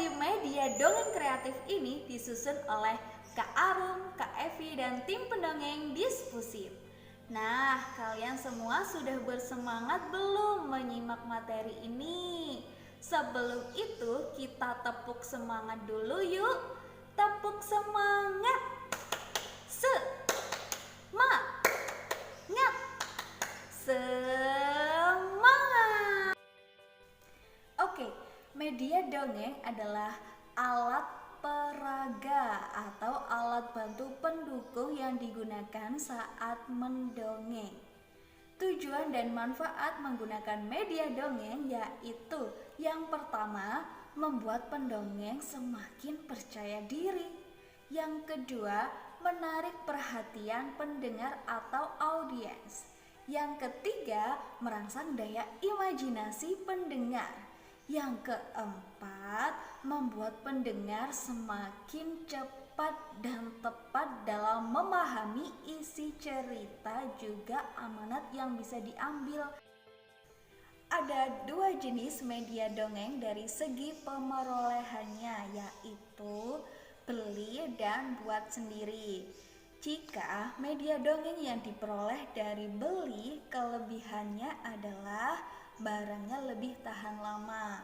dari media dongeng kreatif ini disusun oleh Kak Arum, Kak Evi, dan tim pendongeng Diskusi. Nah, kalian semua sudah bersemangat belum menyimak materi ini? Sebelum itu, kita tepuk semangat dulu yuk. Tepuk semangat. Semangat. Semangat. Oke, media dongeng adalah alat peraga atau alat bantu pendukung yang digunakan saat mendongeng. Tujuan dan manfaat menggunakan media dongeng yaitu yang pertama, membuat pendongeng semakin percaya diri. Yang kedua, menarik perhatian pendengar atau audiens. Yang ketiga, merangsang daya imajinasi pendengar. Yang keempat, membuat pendengar semakin cepat dan tepat dalam memahami isi cerita juga amanat yang bisa diambil. Ada dua jenis media dongeng dari segi pemerolehannya, yaitu beli dan buat sendiri. Jika media dongeng yang diperoleh dari beli, kelebihannya adalah barangnya lebih tahan lama,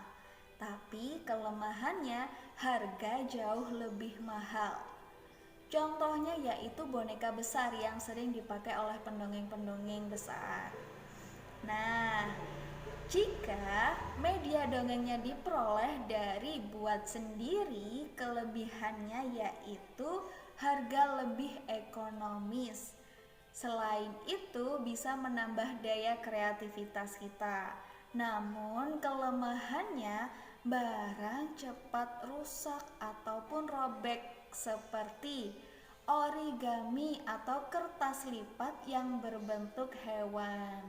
tapi kelemahannya harga jauh lebih mahal. Contohnya yaitu boneka besar yang sering dipakai oleh pendongeng-pendongeng besar. Nah, jika media dongengnya diperoleh dari buat sendiri, kelebihannya yaitu harga lebih ekonomis. Selain itu, bisa menambah daya kreativitas kita. Namun kelemahannya, barang cepat rusak ataupun robek seperti origami atau kertas lipat yang berbentuk hewan.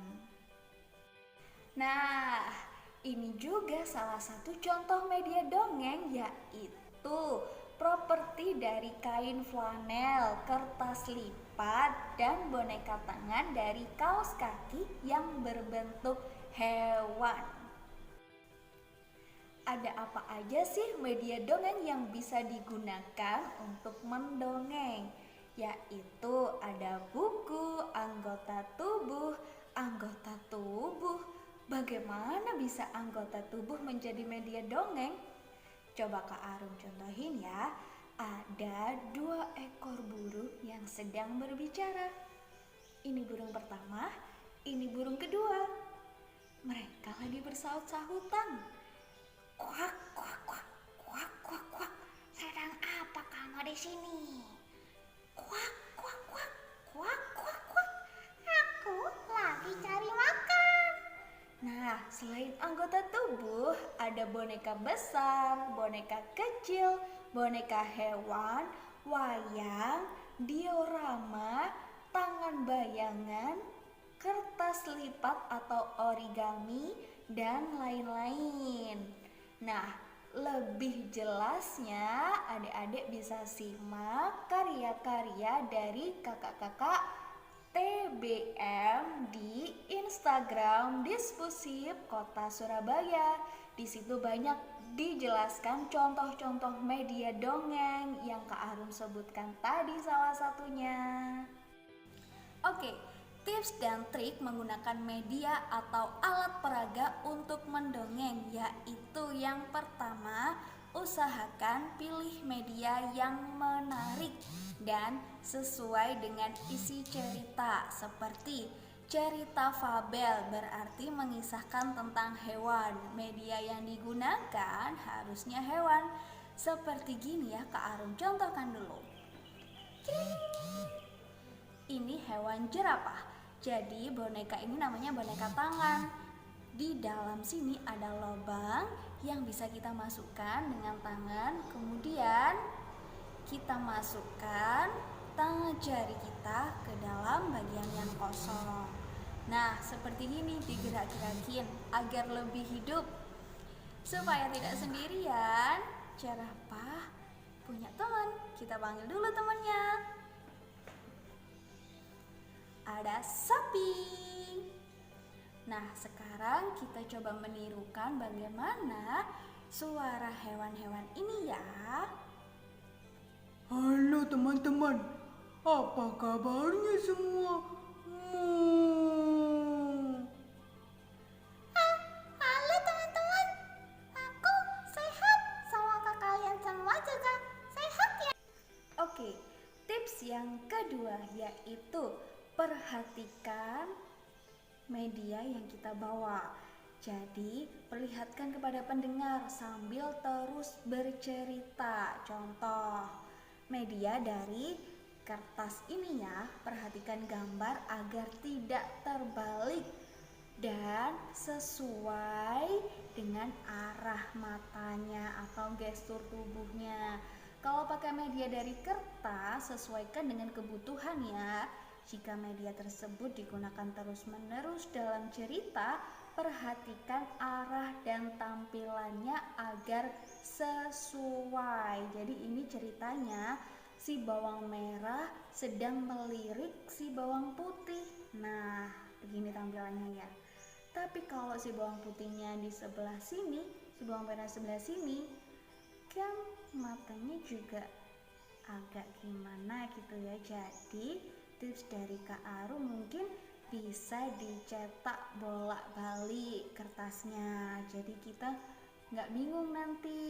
Nah, ini juga salah satu contoh media dongeng, yaitu properti dari kain flanel, kertas lipat, dan boneka tangan dari kaos kaki yang berbentuk hewan. Ada apa aja sih media dongeng yang bisa digunakan untuk mendongeng? Yaitu ada buku, anggota tubuh. Bagaimana bisa anggota tubuh menjadi media dongeng? Coba Kak Arum contohin ya. Ada 2 ekor burung yang sedang berbicara. Ini burung pertama, ini burung kedua. Mereka lagi bersaut-sahutan. Kuak, kuak, kuak, kuak, kuak, kuak. Sedang apa kamu di sini? Kuak, kuak, kuak, kuak, kuak, kuak. Aku lagi cari makan. Nah, selain anggota tubuh, ada boneka besar, boneka kecil, boneka hewan, wayang, diorama, tangan bayangan, kertas lipat atau origami, dan lain-lain. Nah, lebih jelasnya adik-adik bisa simak karya-karya dari kakak-kakak TBM di Instagram Diskusi Kota Surabaya. Di situ banyak dijelaskan contoh-contoh media dongeng yang Kak Arum sebutkan tadi salah satunya. Oke, tips dan trik menggunakan media atau alat peraga untuk mendongeng, yaitu yang pertama, usahakan pilih media yang menarik dan sesuai dengan isi cerita, seperti cerita fabel berarti mengisahkan tentang hewan. Media yang digunakan harusnya hewan. Seperti gini ya, Kak Arum contohkan dulu. Ini hewan jerapah. Jadi boneka ini namanya boneka tangan. Di dalam sini ada lubang yang bisa kita masukkan dengan tangan. Kemudian kita masukkan tangan jari kita ke dalam bagian yang kosong. Nah, seperti ini digerak-gerakin agar lebih hidup. Supaya tidak sendirian, jerapah punya teman. Kita panggil dulu temannya. Ada sapi. Nah, sekarang kita coba menirukan bagaimana suara hewan-hewan ini ya. Halo teman-teman, apa kabarnya semua? Halo teman-teman, aku sehat. Semoga kalian semua juga sehat ya. Oke, tips yang kedua yaitu perhatikan media yang kita bawa. Jadi, perlihatkan kepada pendengar sambil terus bercerita. Contoh, media dari kertas ini ya, perhatikan gambar agar tidak terbalik dan sesuai dengan arah matanya atau gestur tubuhnya. Kalau pakai media dari kertas, sesuaikan dengan kebutuhan ya. Jika media tersebut digunakan terus-menerus dalam cerita, perhatikan arah dan tampilannya agar sesuai. Jadi ini ceritanya si bawang merah sedang melirik si bawang putih. Nah, begini tampilannya ya. Tapi kalau si bawang putihnya di sebelah sini, si bawang merah sebelah sini, kan matanya juga agak gimana gitu ya. Jadi tips dari Kak Arum mungkin bisa dicetak bolak-balik kertasnya. Jadi kita nggak bingung nanti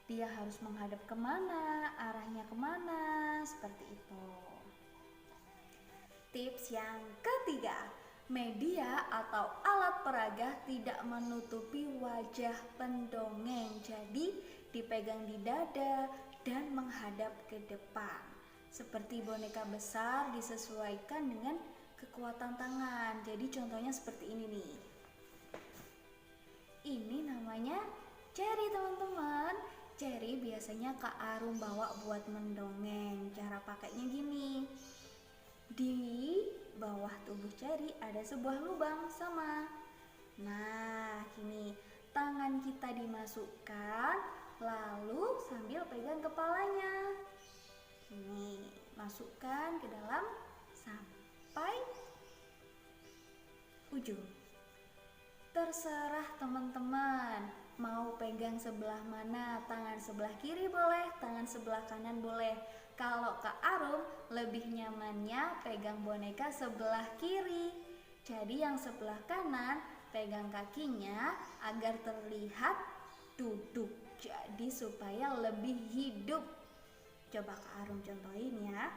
dia harus menghadap kemana, arahnya kemana, seperti itu. Tips yang ketiga, media atau alat peraga tidak menutupi wajah pendongeng. Jadi dipegang di dada dan menghadap ke depan. Seperti boneka besar disesuaikan dengan kekuatan tangan. Jadi contohnya seperti ini nih. Ini namanya Cherry teman-teman. Cherry biasanya Kak Arum bawa buat mendongeng. Cara pakainya gini. Di bawah tubuh Cherry ada sebuah lubang sama. Nah, gini. Tangan kita dimasukkan lalu sambil pegang kepalanya. Ini masukkan ke dalam sampai ujung. Terserah teman-teman mau pegang sebelah mana, tangan sebelah kiri boleh, tangan sebelah kanan boleh. Kalau Kak Arum lebih nyamannya pegang boneka sebelah kiri. Jadi yang sebelah kanan pegang kakinya agar terlihat duduk. Jadi supaya lebih hidup. Coba Kak Arum contohin ya.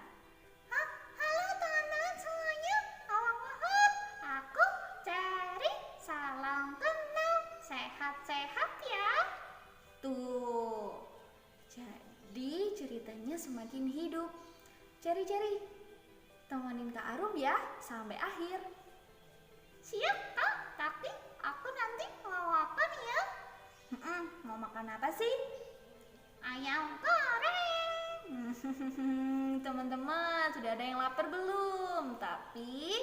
Halo teman-teman semuanya, mohon aku Cherry. Salam kenal, sehat-sehat ya. Tuh. Jadi ceritanya semakin hidup. Cherry, temenin Kak Arum ya sampai akhir. Siap Kak, tapi aku nanti mau apa nih ya? Mau makan apa sih? Ayam goreng. Teman-teman, sudah ada yang lapar belum? Tapi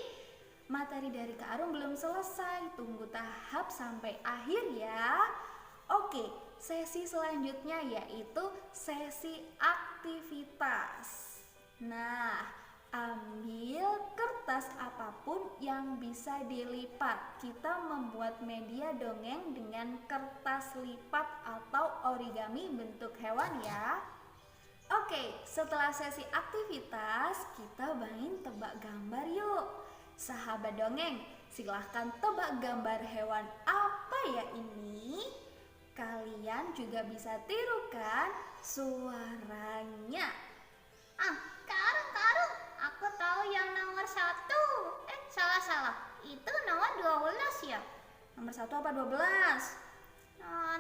materi dari Kak Arum belum selesai. Tunggu tahap sampai akhir ya. Oke, sesi selanjutnya yaitu sesi aktivitas. Nah, ambil kertas apapun yang bisa dilipat. Kita membuat media dongeng dengan kertas lipat atau origami bentuk hewan ya. Oke, setelah sesi aktivitas, kita main tebak gambar yuk. Sahabat dongeng, silahkan tebak gambar hewan apa ya ini? Kalian juga bisa tirukan suaranya. Kak Arum, aku tahu yang nomor 1. Salah. Itu nomor 12 ya? Nomor 1 apa 12?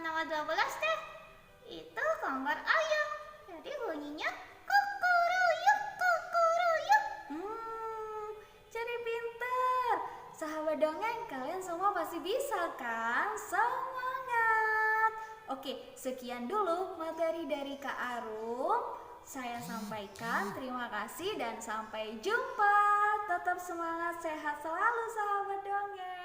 Nomor 12 deh. Itu gambar ayam. Jadi bunyinya kukuruyuk. Jadi pinter. Sahabat dongeng, kalian semua pasti bisa kan? Semangat. Oke, sekian dulu materi dari Kak Arum. Saya sampaikan, terima kasih dan sampai jumpa. Tetap semangat, sehat selalu sahabat dongeng.